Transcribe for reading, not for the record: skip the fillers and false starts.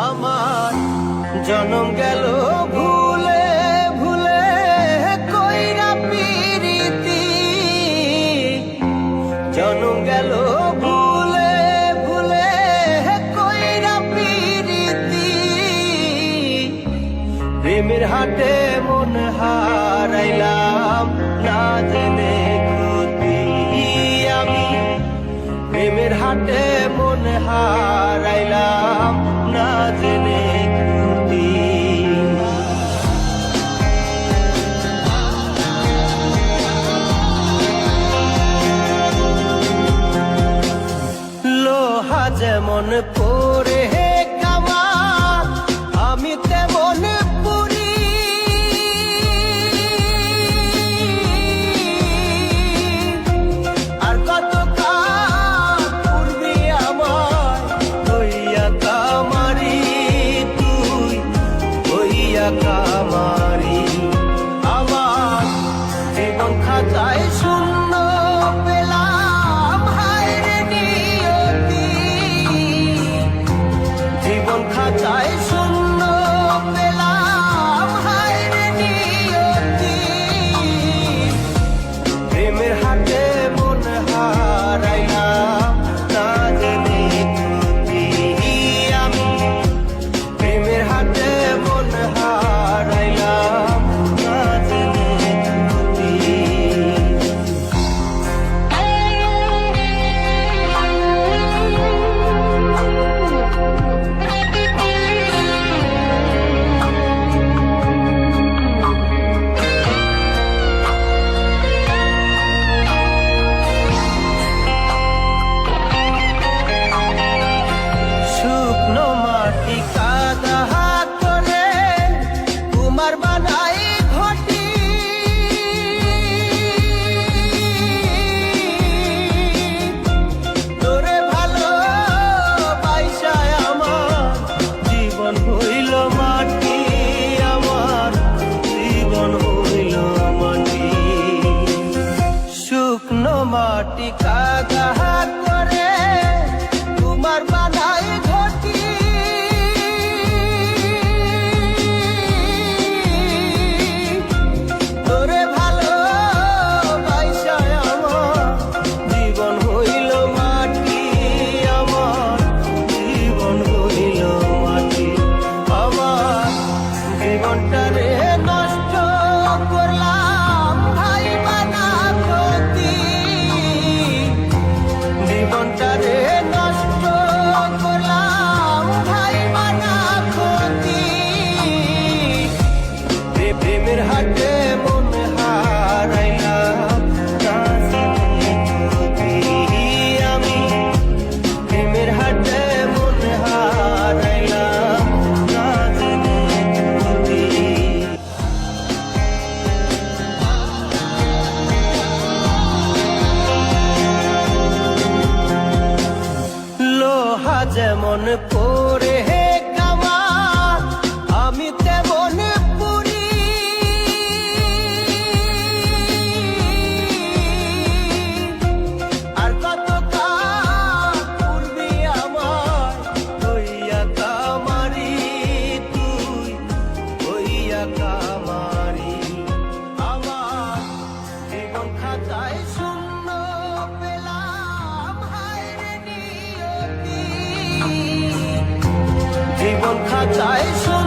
আমার জনম গেল ভুলে ভুলে কইরা পিরিতি, জনম গেল ভুলে ভুলে কইরা পিরিতি। প্রেমের হাটে মন হারাইলাম না জেনে ক্ষতি আমি, প্রেমের হাটে মন হারাইলাম না জেনে ক্ষতি। লোহা যেমন পরে কামান, আমি তেমন পুরি। আর কত কাল পূর্বি আমার হইয়া কামারি, তুই হইয়া কামারি। আমার জীবন খাতায় শূন্য পেলাম হায়রে নিয়তি, জীবন খাতায় শূন্য পেলাম হায়রে নিয়তি। প্রেমের হাটে মন হারাইলাম না জেনে ক্ষতি আমি, প্রেমের হাটে মন হারাইলাম না জেনে ক্ষতি। শুকনো মাটি কাদা করে তোমার বানাই ঘটি, তোরে ভালো বাইসায় আমার জীবন হইল মাটি, আমার জীবন হইল মাটি। শুকনো মাটি কাদা করে তোমার বানাই ঘটি, তোরে ভালো বাইসায় আমার জীবন হইল মাটি, আমার জীবন হইল মাটি। আমার জীবনটারে নষ্ট করলাম ভাই বানা ক্ষতি, জীবনটারে নষ্ট করলাম ভাই বানা ক্ষতি। প্রেমের হাটে মন হারাইলাম না জেনে ক্ষতি আমি, প্রেমের হাটে মন হারাইলাম না জেনে ক্ষতি। লোহা যেমন পরে কামান, আমি তেমন পুরি। আর কত কাল পূর্বি আমার হইয়া কামারি, তুই হইয়া কামারি। আমার জীবন খাতায় শূন্য পেলাম হায়রে নিয়তি, জীবন খাতায় শূন্য